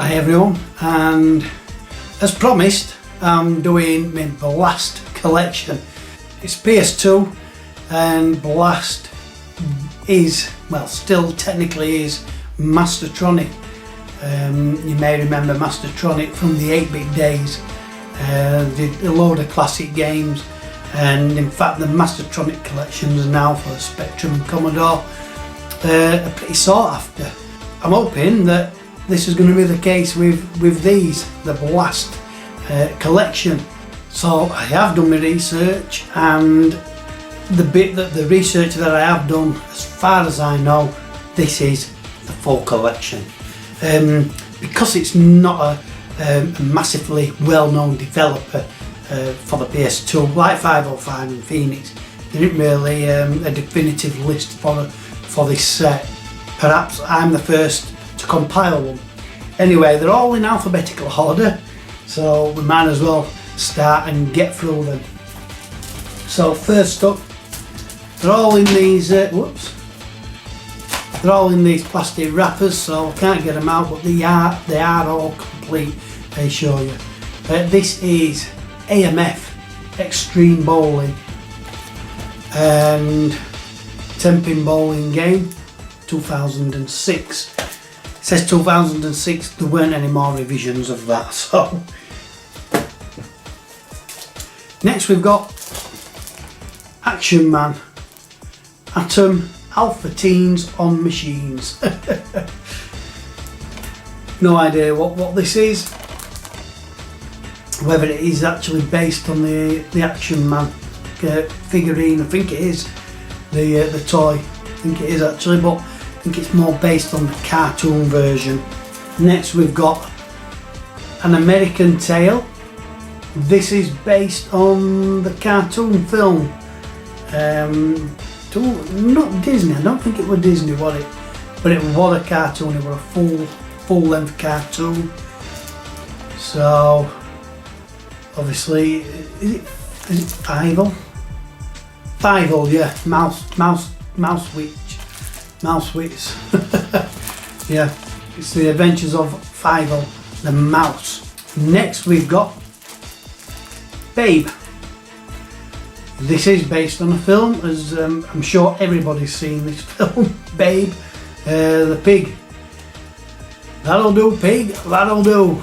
Hi everyone, and as promised I'm doing my Blast collection. It's PS2 and Blast is, well, still technically is Mastertronic. You may remember Mastertronic from the 8-bit days. Did a load of classic games, and in fact the Mastertronic collections now for Spectrum and Commodore are pretty sought after. I'm hoping that this is going to be the case with these, the Blast collection. So I have done my research, and the research that I have done, as far as I know, this is the full collection. Because it's not a massively well-known developer for the PS2 like 505 and Phoenix, there isn't really a definitive list for this set. Perhaps I'm the first to compile them. Anyway, they're all in alphabetical order, so we might as well start and get through them. So first up, they're all in these they're all in these plastic wrappers, so I can't get them out, but they are all complete, I show you. This is AMF Extreme Bowling and 10-pin bowling game, 2006. It says 2006, there weren't any more revisions of that. So next we've got Action Man, Atom Alpha Teens on Machines. No idea what this is, whether it is actually based on the Action Man figurine. I think it is the toy. I think it is actually, but I think it's more based on the cartoon version. Next we've got An American Tail. This is based on the cartoon film. Not Disney, I don't think it was Disney, was it? But it was a cartoon, it was a full-length cartoon. So obviously, is it Fievel? Fievel, yeah, Mousewitch. Yeah, it's the adventures of Fievel the mouse. Next we've got Babe. This is based on a film, as I'm sure everybody's seen this film. Babe, the pig. That'll do, pig, that'll do.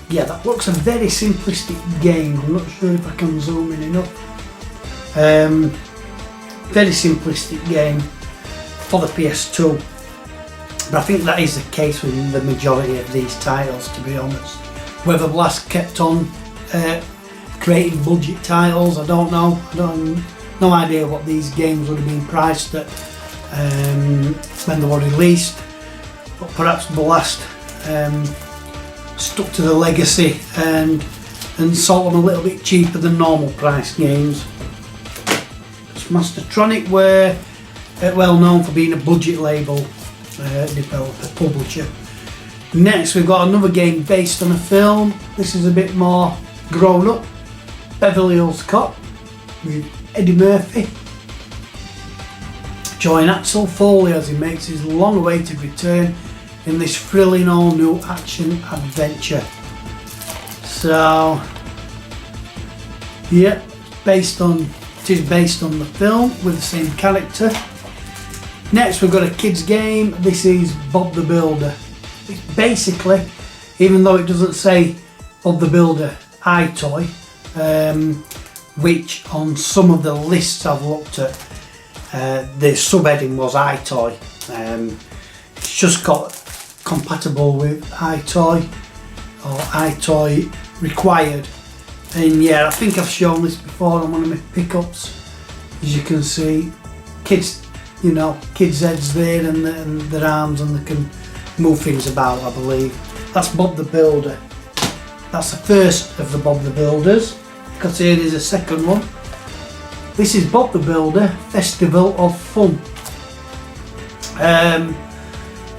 Yeah, that looks a very simplistic game. I'm not sure if I can zoom in enough. Very simplistic game for the PS2, but I think that is the case with the majority of these titles, to be honest. Whether Blast kept on creating budget titles, I don't know. No idea what these games would have been priced at when they were released, but perhaps Blast stuck to the legacy and sold them a little bit cheaper than normal price games. Mastertronic were well known for being a budget label developer, publisher. Next we've got another game based on a film. This is a bit more grown up. Beverly Hills Cop with Eddie Murphy. Join Axel Foley as he makes his long-awaited return in this thrilling all-new action adventure. So yeah, it is based on the film with the same character. Next we've got a kids game. This is Bob the Builder. It's basically, even though it doesn't say Bob the Builder iToy, which on some of the lists I've looked at, the subheading was iToy. It's just got compatible with iToy or iToy required. And yeah, I think I've shown this before on one of my pickups. As you can see, kids heads there and their arms, and they can move things about, I believe. That's Bob the Builder. That's the first of the Bob the Builders, because here is a second one. This is Bob the Builder Festival of Fun.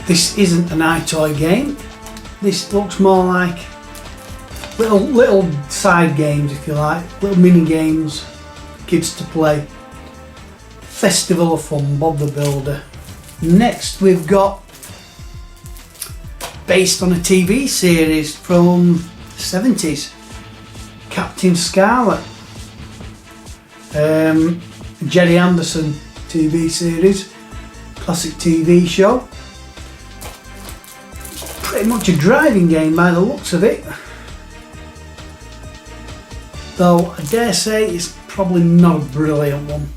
This isn't an iToy game. This looks more like little side games, if you like, little mini games for kids to play. Festival of Fun, Bob the Builder. Next we've got based on a TV series from the 70s, Captain Scarlet. Jerry Anderson TV series, classic TV show. Pretty much a driving game by the looks of it. Though I dare say it's probably not a brilliant one.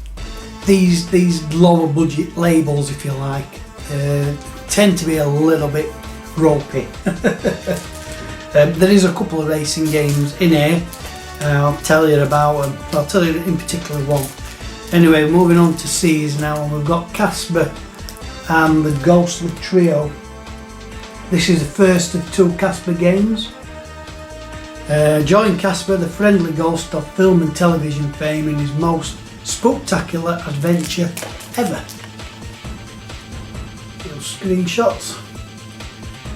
These lower budget labels, if you like, tend to be a little bit ropey. There is a couple of racing games in here, and I'll tell you about them. I'll tell you in particular one. Anyway, moving on to C's now, and we've got Casper and the Ghostly Trio. This is the first of 2 Casper games. Join Casper, the friendly ghost of film and television fame, in his most spooktacular adventure ever. Little screenshots.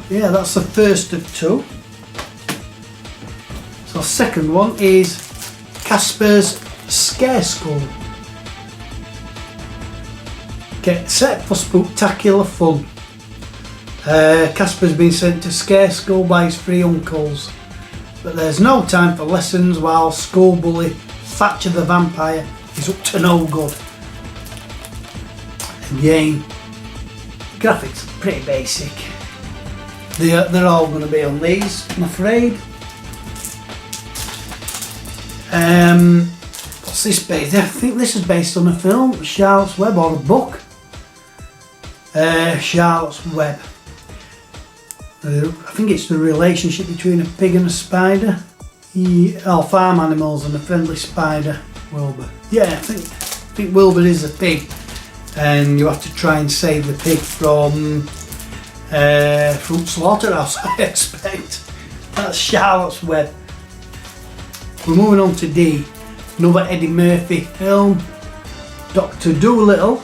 Yeah, that's the first of 2. So second one is Casper's Scare School. Get set for spooktacular fun. Casper's been sent to scare school by his 3 uncles, but there's no time for lessons while school bully Thatcher the Vampire is up to no good. Again, graphics are pretty basic. They're all going to be on these, I'm afraid. What's this based? I think this is based on a film, Charlotte's Web, or a book. Charlotte's Web. I think it's the relationship between a pig and a spider. Farm animals and a friendly spider, Wilbur. Yeah, I think Wilbur is a pig, and you have to try and save the pig from fruit slaughterhouse, I expect. That's Charlotte's Web. We're moving on to D. Another Eddie Murphy film, Dr. Dolittle.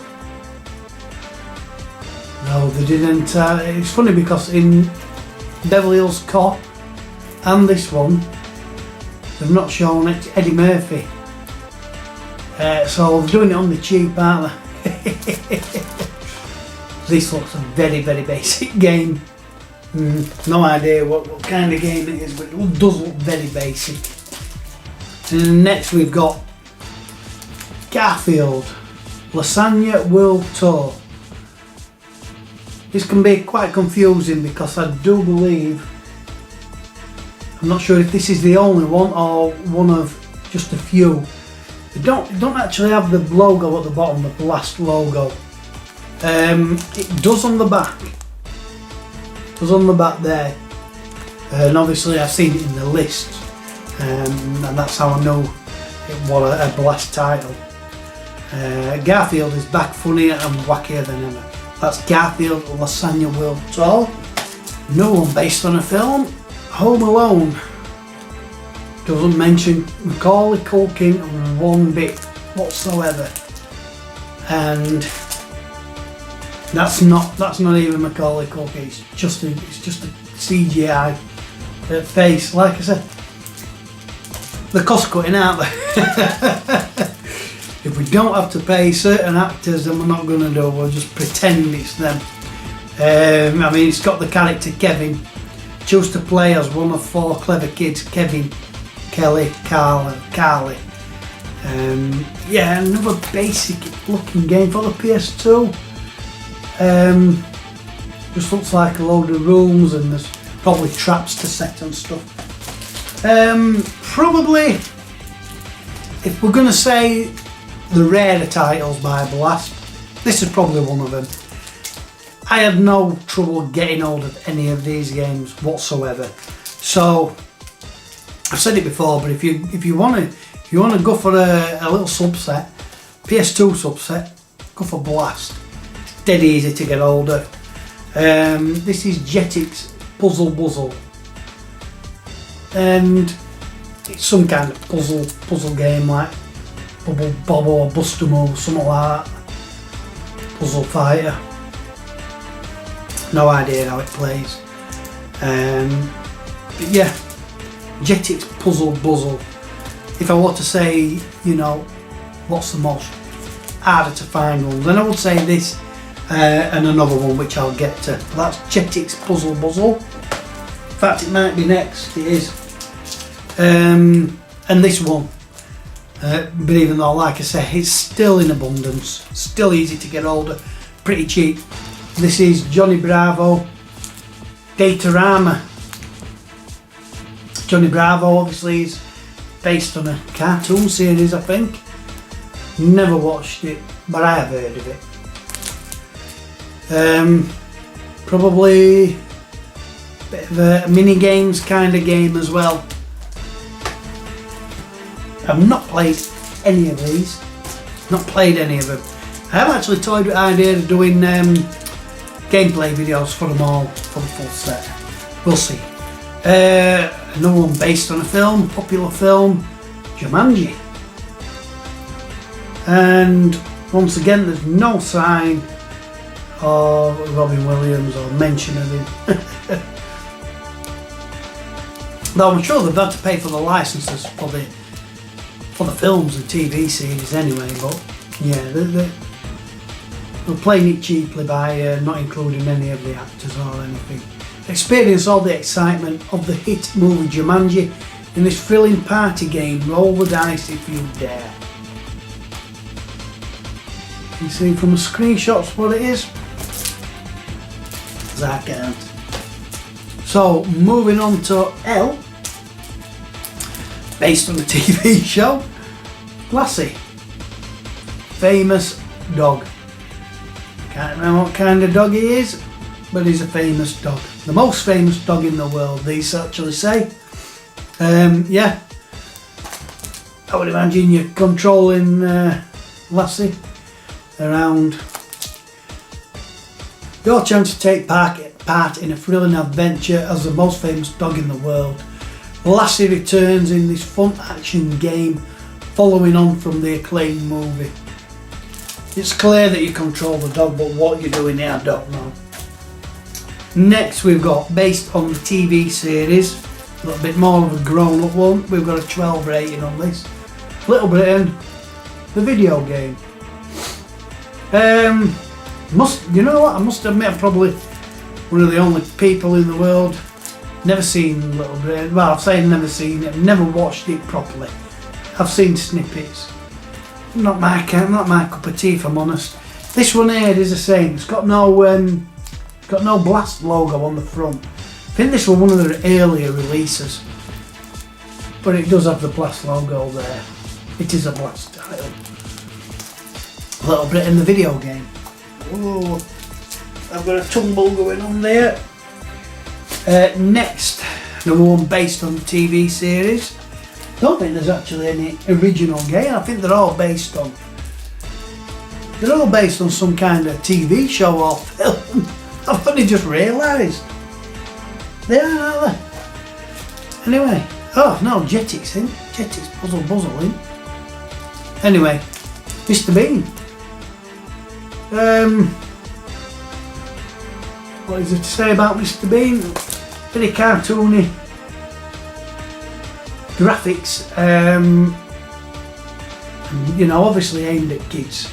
No, they didn't. It's funny because in Beverly Hills Cop and this one, they've not shown Eddie Murphy. So they're doing it on the cheap, aren't they? This looks a very, very basic game. No idea what kind of game it is, but it does look very basic. And next we've got Garfield, Lasagna World Tour. This can be quite confusing because I do believe, I'm not sure if this is the only one or one of just a few. They don't actually have the logo at the bottom, the Blast logo. It does on the back. It does on the back there. And obviously I've seen it in the list. And that's how I know it was a Blast title. Garfield is back funnier and wackier than ever. That's Garfield Lasagna World Tour. No one based on a film. Home Alone. Doesn't mention Macaulay Culkin one bit whatsoever. And that's not even Macaulay Culkin. It's just a CGI face. Like I said, they're cost cutting, aren't they? If we don't have to pay certain actors, then we're not going to do it. We'll just pretend it's them. I mean, it's got the character Kevin. Choose to play as one of 4 clever kids: Kevin, Kelly, Carl and Carly. Yeah, another basic looking game for the PS2. Just looks like a load of rooms, and there's probably traps to set and stuff. Probably, if we're going to say the rarer titles by Blast, this is probably one of them. I had no trouble getting hold of any of these games whatsoever. So I've said it before, but if you want to go for a little subset, PS2 subset, go for Blast. It's dead easy to get hold of. This is Jetix Puzzle Buzzle, and it's some kind of puzzle game like Bubble Bob or Buster Move, something like that. Puzzle fighter. No idea how it plays. But yeah, Jetix Puzzle Buzzle. If I were to say, what's the most harder to find one, then I would say this and another one which I'll get to. That's Jetix Puzzle Buzzle. fact, it might be next. It is. And this one, but even though, like I say, it's still in abundance, still easy to get hold of, pretty cheap. This is Johnny Bravo Datorama. Johnny Bravo obviously is based on a cartoon series, I think. Never watched it, but I have heard of it. Probably a bit of a mini games kind of game as well. I've not played any of these. Not played any of them. I have actually toyed with the idea of doing gameplay videos for them all, for the full set. We'll see. Another one based on a film, popular film, Jumanji. And once again, there's no sign of Robin Williams or mention of him. Though I'm sure they've had to pay for the licenses for the films and TV series anyway, but yeah, they're playing it cheaply by not including any of the actors or anything. Experience all the excitement of the hit movie Jumanji in this thrilling party game. Roll the dice if you dare. You see from the screenshots what it is? Because I can't. So moving on to L, based on the TV show, Lassie, famous dog. Can't remember what kind of dog he is, but he's a famous dog. The most famous dog in the world, these actually say. Yeah, I would imagine you're controlling Lassie around. Your chance to take part in a thrilling adventure as the most famous dog in the world. Lassie returns in this fun action game following on from the acclaimed movie. It's clear that you control the dog, but what you're doing here I don't know. Next we've got, based on the TV series, a little bit more of a grown up one, we've got a 12 rating on this. Little Britain, the video game. You know what, I must admit I'm probably one of the only people in the world never seen Little Britain. Well, I've said never seen it, never watched it properly. I've seen snippets. Not my cup of tea, if I'm honest. This one here is the same. It's got no Blast logo on the front. I think this was one of their earlier releases, but it does have the Blast logo there. It is a Blast title. A little bit in the video game. Oh, I've got a tumble going on there. Next, another one based on the TV series. Don't think there's actually any original game. I think they're all based on some kind of TV show or film. I've only just realised. They are, aren't they? Anyway, oh no, Jetix in. Jetix Puzzle in. Anyway, Mr. Bean. What is it to say about Mr. Bean? Very cartoony graphics, you know, obviously aimed at kids.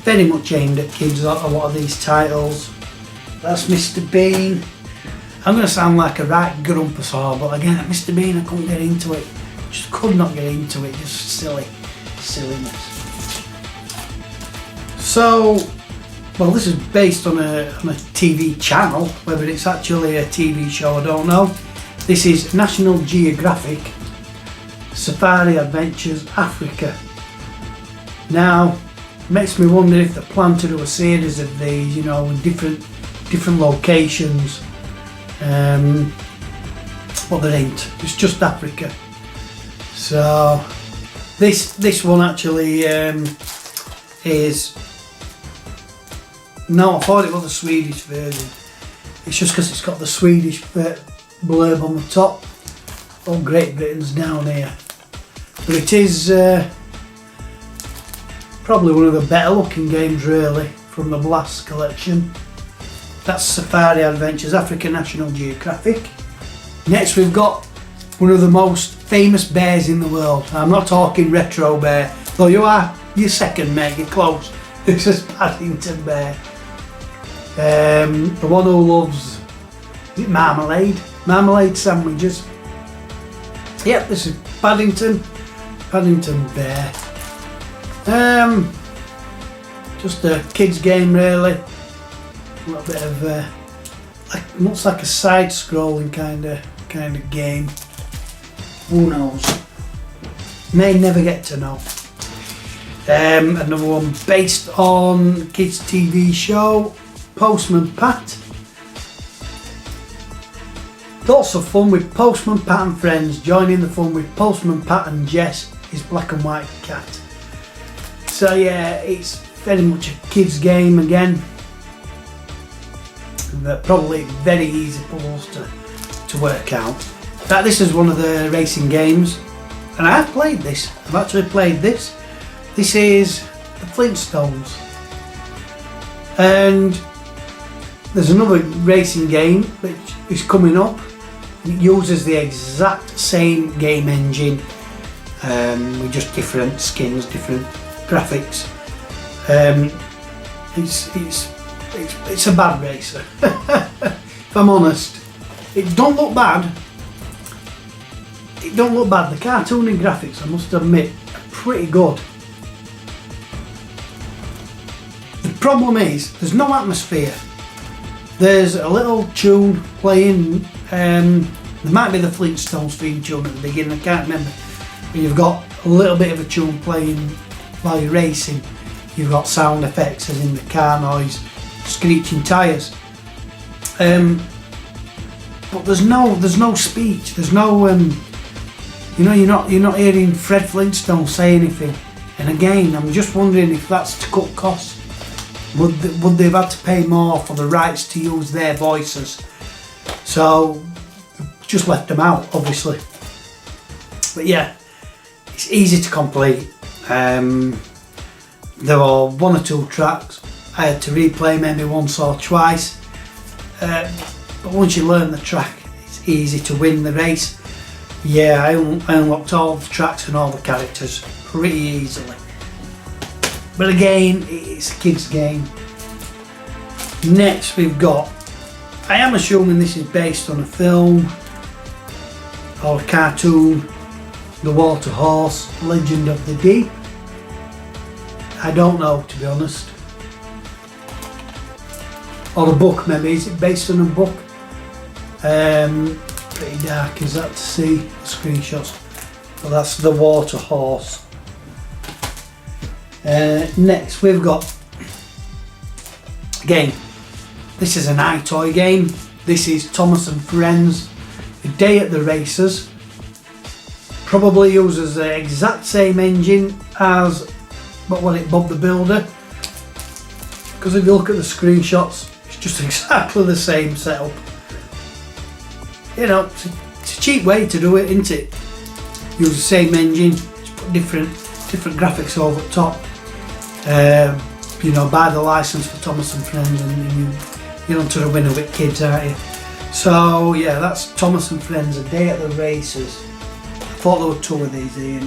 Very much aimed at kids, a lot of these titles. That's Mr. Bean. I'm going to sound like a right grumpus or, but again, Mr. Bean, I couldn't get into it. Just could not get into it, just silliness. So, well, this is based on a TV channel. Whether it's actually a TV show, I don't know. This is National Geographic Safari Adventures Africa. Now, makes me wonder if they plan to do a series of these, you know, in different locations. But there ain't. It's just Africa. So this one actually is. No, I thought it was a Swedish version. It's just because it's got the Swedish blurb on the top. Oh, Great Britain's down here. But it is probably one of the better looking games really from the Blast collection. That's Safari Adventures Africa National Geographic. Next we've got one of the most famous bears in the world. I'm not talking Retro Bear, though you're second mate, you're close. This is Paddington Bear. The one who loves, is it marmalade? marmalade sandwiches. Yep, this is Paddington Bear. Just a kids game really. A little bit of looks like a side-scrolling kind of game. Who knows? May never get to know. Another one based on kids TV show, Postman Pat. Lots of fun with Postman Pat and friends. Join in the fun with Postman Pat and Jess, his black and white cat. So yeah, it's very much a kids game again. Probably very easy puzzles to work out. In fact, this is one of the racing games, and I have played this. I've actually played this. This is the Flintstones, and there's another racing game which is coming up. It uses the exact same game engine, with just different skins, different graphics. It's a bad racer. If I'm honest, it don't look bad. It don't look bad. The cartooning graphics, I must admit, are pretty good. The problem is there's no atmosphere. There's a little tune playing. There might be the Flintstones theme tune at the beginning. I can't remember. But you've got a little bit of a tune playing while you're racing. You've got sound effects as in the car noise, screeching tyres. But there's no speech. There's no you're not hearing Fred Flintstone say anything. And again, I'm just wondering if that's to cut costs. Would they have had to pay more for the rights to use their voices? So just left them out, obviously. But yeah, it's easy to complete. There are one or two tracks I had to replay maybe once or twice. But once you learn the track, it's easy to win the race. Yeah, I unlocked all the tracks and all the characters pretty easily. But again, it's a kids game. Next we've got, I am assuming this is based on a film or a cartoon, The Water Horse, Legend of the Deep. I don't know, to be honest. Or a book maybe, is it based on a book? Pretty dark is that to see, the screenshots. But that's The Water Horse. Next we've got, again, this is an iToy game. This is Thomas and Friends, A Day at the Races. Probably uses the exact same engine as Bob the Builder. Because if you look at the screenshots, it's just exactly the same setup. You know, it's a cheap way to do it, isn't it? Use the same engine, just put different graphics over the top. You know, buy the license for Thomas and Friends, and you're onto the winner with kids, aren't you? So yeah, that's Thomas and Friends, A Day at the Races. I thought there were two of these here.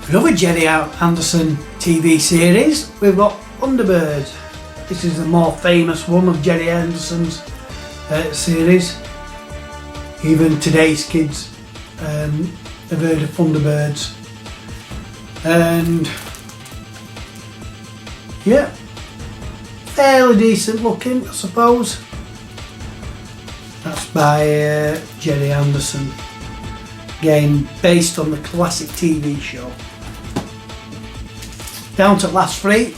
Another Jerry Anderson TV series, we've got Thunderbird. This is the more famous one of Jerry Anderson's series. Even today's kids have heard of Thunderbirds. And yeah, fairly decent looking, I suppose. That's by Jerry Anderson. Again, based on the classic TV show. Down to last three.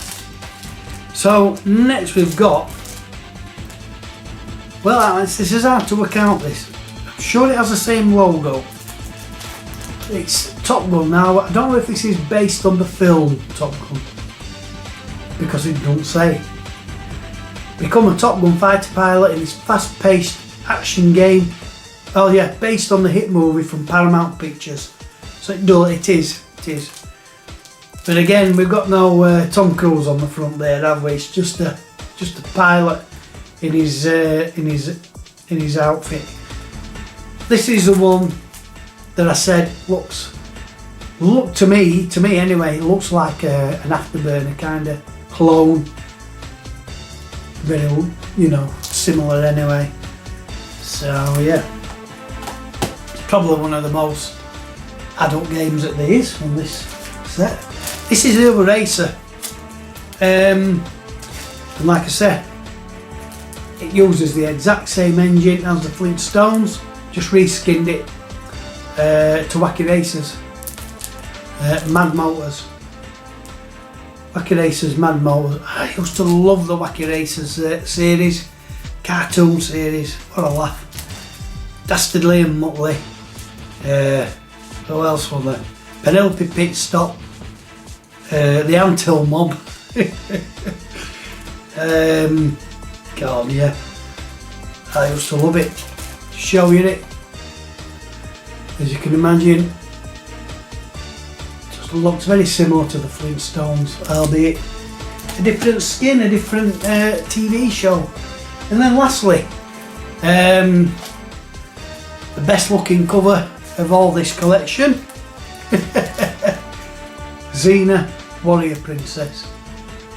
So next we've got, well, this is hard to work out this. I'm sure it has the same logo. It's Top Gun. Now I don't know if this is based on the film Top Gun, because it doesn't say. Become a Top Gun fighter pilot in this fast-paced action game. Oh yeah, based on the hit movie from Paramount Pictures. So it is. But again, we've got no Tom Cruise on the front there, have we? It's just a pilot in his outfit. This is the one that I said look to me anyway, it looks like an Afterburner kind of clone. Very, similar anyway. So yeah, probably one of the most adult games that there is on this set. This is the other racer, and like I said, it uses the exact same engine as the Flintstones, just reskinned it to Wacky Racers, Mad Motors. Wacky Racers, Mad Motors. I used to love the Wacky Racers series, cartoon series. What a laugh. Dastardly and Muttley. Who else was there? Penelope Pitstop. The Anthill Mob. God, yeah. I used to love it. Show you it. As you can imagine, just looks very similar to the Flintstones, albeit a different skin, a different TV show. And then lastly, the best looking cover of all this collection, Xena, Warrior Princess.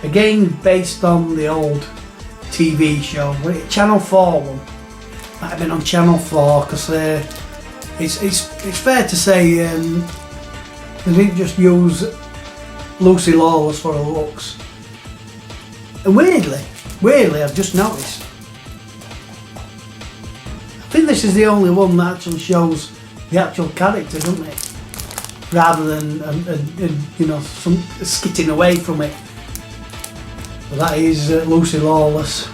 Again, based on the old TV show, Channel 4 one. Might have been on Channel 4 because it's fair to say they didn't just use Lucy Lawless for her looks. And weirdly, I've just noticed, I think this is the only one that actually shows the actual character, doesn't it? Rather than some skitting away from it. But that is Lucy Lawless,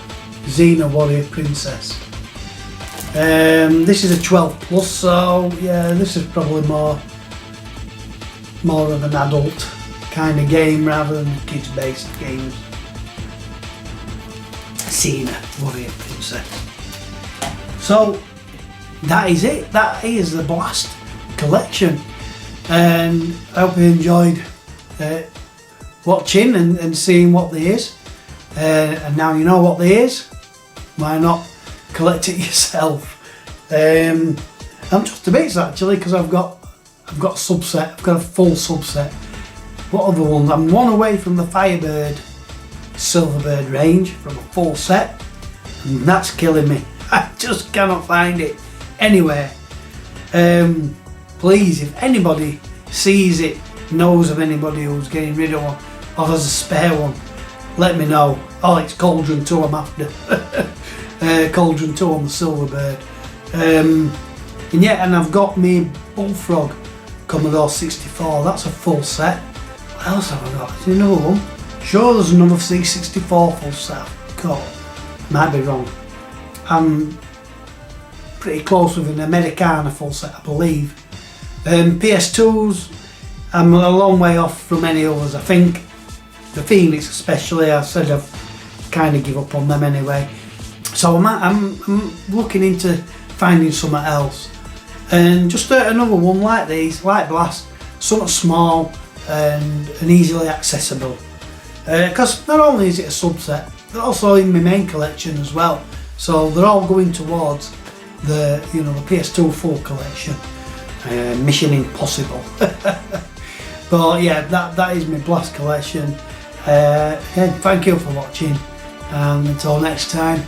Xena, Warrior Princess. This is a 12 plus, so yeah, this is probably more of an adult kind of game rather than kids based games. Xena, Warrior Princess. So that is it. That is the Blast collection, and I hope you enjoyed watching and seeing what there is. And now you know what there is. Why not collect it yourself? I'm just a bit actually, because I've got a subset. I've got a full subset. What other ones? I'm one away from the Firebird, Silverbird range from a full set, and that's killing me. I just cannot find it anywhere. Please, if anybody sees it, knows of anybody who's getting rid of one, or has a spare one, let me know. Oh, it's Cauldron 2 I'm after. Cauldron 2 on the Silverbird. And I've got me Bullfrog Commodore 64. That's a full set. What else have I got? Is there another one? Sure, there's another C64 full set. God, might be wrong. I'm pretty close with an Americana full set, I believe. PS2s, I'm a long way off from any others. I think the Phoenix especially, I said I've kind of give up on them anyway. So I'm looking into finding something else. And just another one like these, like Blast, something small and easily accessible. Because not only is it a subset, they're also in my main collection as well. So they're all going towards the PS2 full collection. Mission Impossible. But yeah, that is my Blast collection. Again, thank you for watching, and until next time,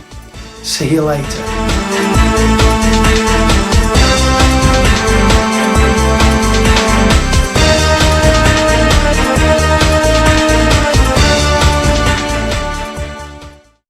see you later.